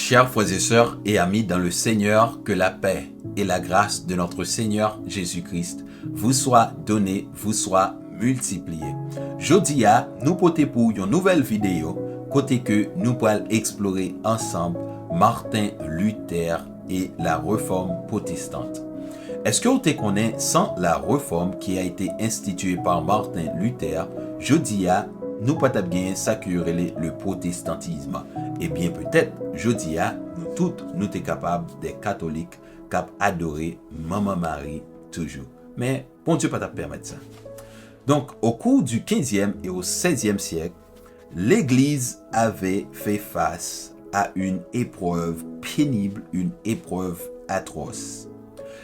Chers frères et sœurs et amis dans le Seigneur, que la paix et la grâce de notre Seigneur Jésus-Christ vous soient données, vous soient multipliées. Jodi a, nous portons pour une nouvelle vidéo, côté que nous pourrons explorer ensemble Martin Luther et la réforme protestante. Est-ce que vous te connaissez sans la réforme qui a été instituée par Martin Luther, jodi a, nous pas bien ça que le protestantisme. Eh bien peut-être, jodi a, nous toutes, nous sommes capables des catholiques qui adorer Maman Marie toujours. Mais bon Dieu pas te permettre ça. Donc au cours du 15e et au 16e siècle, l'Église avait fait face à une épreuve pénible, une épreuve atroce.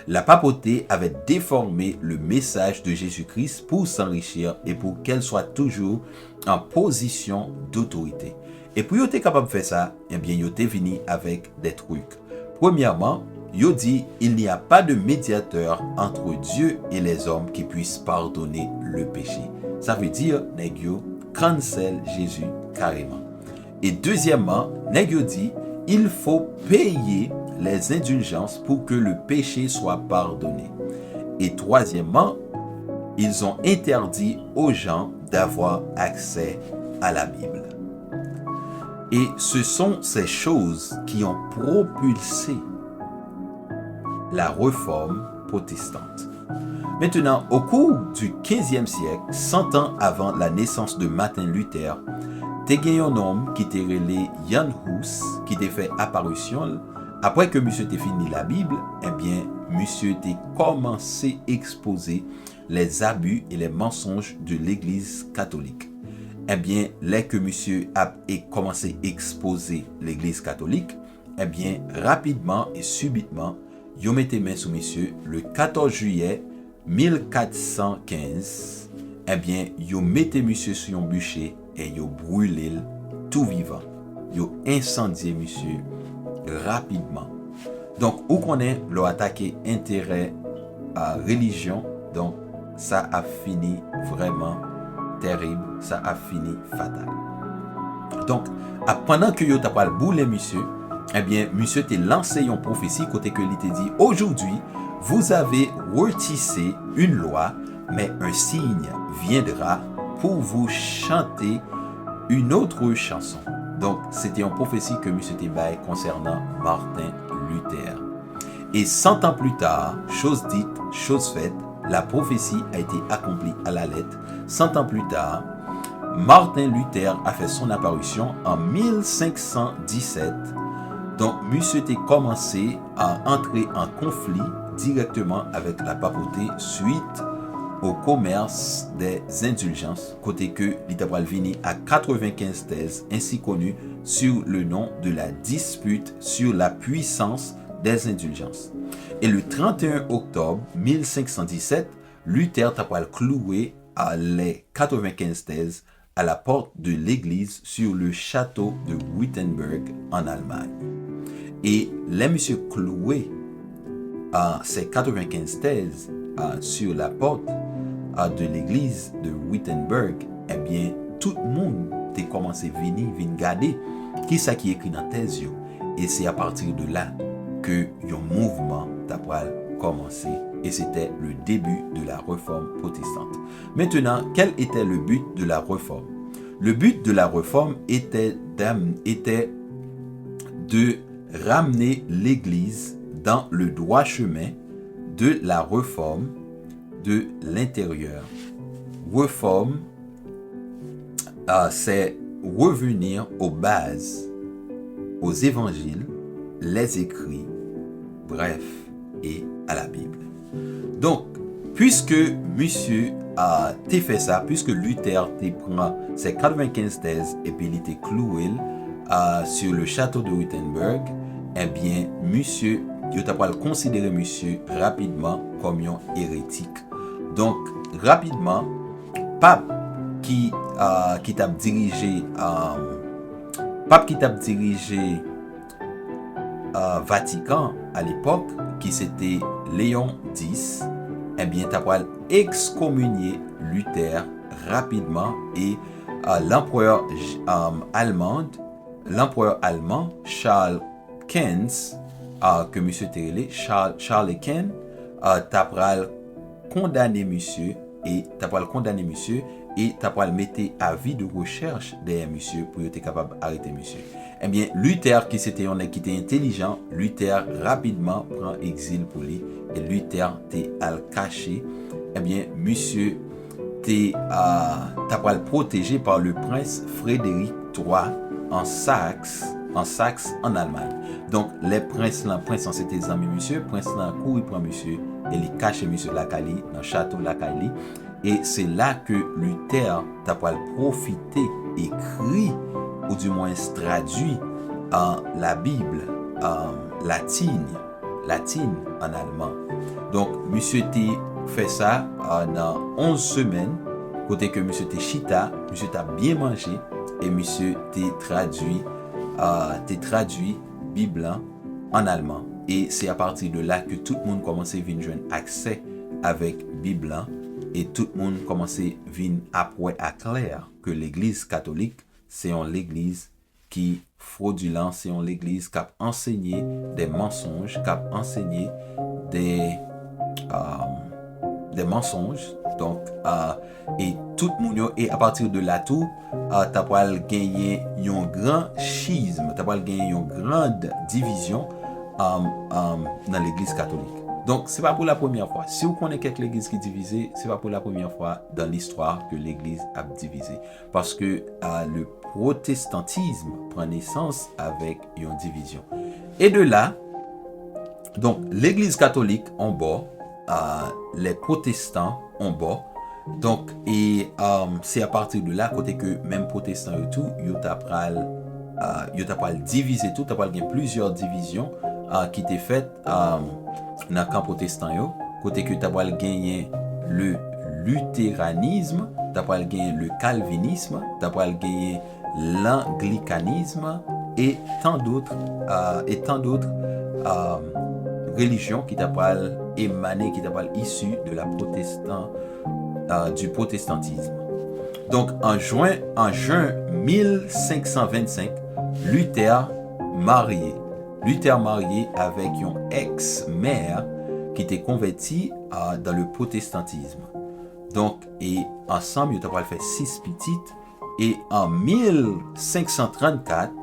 La papauté avait déformé le message de Jésus-Christ pour s'enrichir et pour qu'elle soit toujours en position d'autorité. Et pour être capable de faire ça, eh bien, ils étaient venus avec des trucs. Premièrement, ils dit il n'y a pas de médiateur entre Dieu et les hommes qui puisse pardonner le péché. Ça veut dire, nèg yo cancel Jésus carrément. Et deuxièmement, nèg yo dit il faut payer les indulgences pour que le péché soit pardonné. Et troisièmement, ils ont interdit aux gens d'avoir accès à la Bible. Et ce sont ces choses qui ont propulsé la réforme protestante. Maintenant, au cours du 15e siècle, 100 ans avant la naissance de Martin Luther, te gen un homme qui te relé Jan Hus, qui te fait apparition. Après que monsieur te fini la Bible, eh bien, monsieur te commencé à exposer les abus et les mensonges de l'Église catholique. Eh bien, dès que monsieur a commencé à exposer l'Église catholique, eh bien, rapidement et subitement, yo mette main sous monsieur le 14 juillet 1415. Eh bien, yo mette monsieur sur un bûcher et yo brûlé tout vivant. Yo incendié monsieur rapidement. Donc, où qu'on est, leur attaqué intérêt à religion, donc ça a fini vraiment terrible, ça a fini fatal. Donc, pendant que yo t'a pas boulé monsieur, eh bien, monsieur t'a lancé une prophétie côté que il t'a dit aujourd'hui, vous avez retissé une loi, mais un signe viendra pour vous chanter une autre chanson. Donc, c'était une prophétie que M. Tebaye concernant Martin Luther. Et 100 ans plus tard, chose dite, chose faite, la prophétie a été accomplie à la lettre. 100 ans plus tard, Martin Luther a fait son apparition en 1517. Donc, M. a commencé à entrer en conflit directement avec la papauté suite au commerce des indulgences, côté que l'Itabral vini à 95 thèses, ainsi connues sur le nom de la dispute sur la puissance des indulgences. Et le 31 octobre 1517, Luther t'a cloué à les 95 thèses à la porte de l'église sur le château de Wittenberg en Allemagne. Et les monsieur cloué à ces 95 thèses sur la porte de l'église de Wittenberg, eh bien, tout le monde a commencé à venir regarder qui ça qui écrit dans thèse. Et c'est à partir de là que un mouvement a commencé. Et c'était le début de la réforme protestante. Maintenant, quel était le but de la réforme? Le but de la réforme était de ramener l'église dans le droit chemin de la réforme de l'intérieur. Réforme, c'est revenir aux bases, aux évangiles, les écrits, bref, et à la Bible. Donc, puisque monsieur a fait ça, puisque Luther prend ses 95 thèses et puis il était cloué sur le château de Wittenberg, eh bien, monsieur, il a considéré monsieur rapidement comme un hérétique. Donc, rapidement, pape qui t'a dirigé Vatican à l'époque, qui c'était Léon X, eh bien, t'a excommunié Luther rapidement et l'empereur allemand Charles Keynes, que monsieur Terrelé, Charles Ken, t'as pral condamné monsieur et t'as pral mettre avis de recherche derrière monsieur pour être capable d'arrêter monsieur. Eh bien, Luther qui était intelligent, Luther rapidement prend exil pour lui et Luther t'est al caché. Eh bien, monsieur t'as pral protégé par le prince Frédéric III en Saxe en Allemagne. Donc les princes c'était amis monsieur, prince là couru prend monsieur et il cache monsieur la Cali dans château la Cali et c'est là que Luther t'a pas profité écrit ou du moins traduit la Bible latine en allemand. Donc monsieur t'a fait ça dans 11 semaines côté que monsieur t'a chita, monsieur t'a bien mangé et monsieur t'a traduit Bible en allemand. Et c'est à partir de là que tout le monde commence à venir joindre accès avec Bible et tout le monde commence à venir après à clair que l'église catholique, c'est l'église qui fraudulent, c'est l'église qui a enseigné des mensonges, qui a enseigné des mensonges. Donc, et tout le monde, et à partir de là tout, t'as pas gagné un grand schisme, t'as pas gagné une grande division dans l'église catholique. Donc, c'est pas pour la première fois. Si vous connaissez quelque église qui est divisée, c'est pas pour la première fois dans l'histoire que l'église a divisé. Parce que le protestantisme prend naissance avec une division. Et de là, donc, l'église catholique en bas, les protestants en bas. Donc, et c'est à partir de là, côté que même protestants et tout, ils t'a pral diviser tout, t'as pral gagner plusieurs divisions qui étaient faites dans le camp protestant yo, côté que t'as pral gagner le luthéranisme, t'as pral gagner le calvinisme, t'as pral gagner l'anglicanisme et tant d'autres religions qui t'a pral émané, qui t'a pral issu de la du protestantisme. Donc en juin 1525, Luther marié avec une ex-mère qui était convertie dans le protestantisme. Donc et ensemble ils ont fait 6 petites et en 1534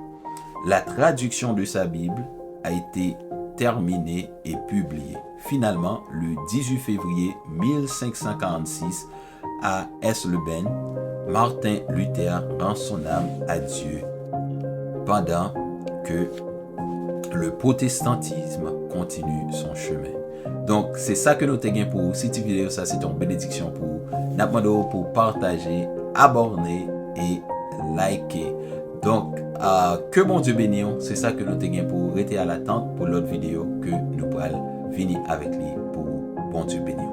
la traduction de sa Bible a été terminée et publiée. Finalement, le 18 février 1546, à Eisleben, Martin Luther rend son âme à Dieu pendant que le protestantisme continue son chemin. Donc, c'est ça que nous t'aiguons pour cette vidéo. Ça, c'est une bénédiction pour nous, pour partager, abonner et liker. Donc, que mon Dieu bénisse. C'est ça que nous t'aiguons pour rester à l'attente pour l'autre vidéo que nous pourrons venir avec lui pour bon Dieu béni.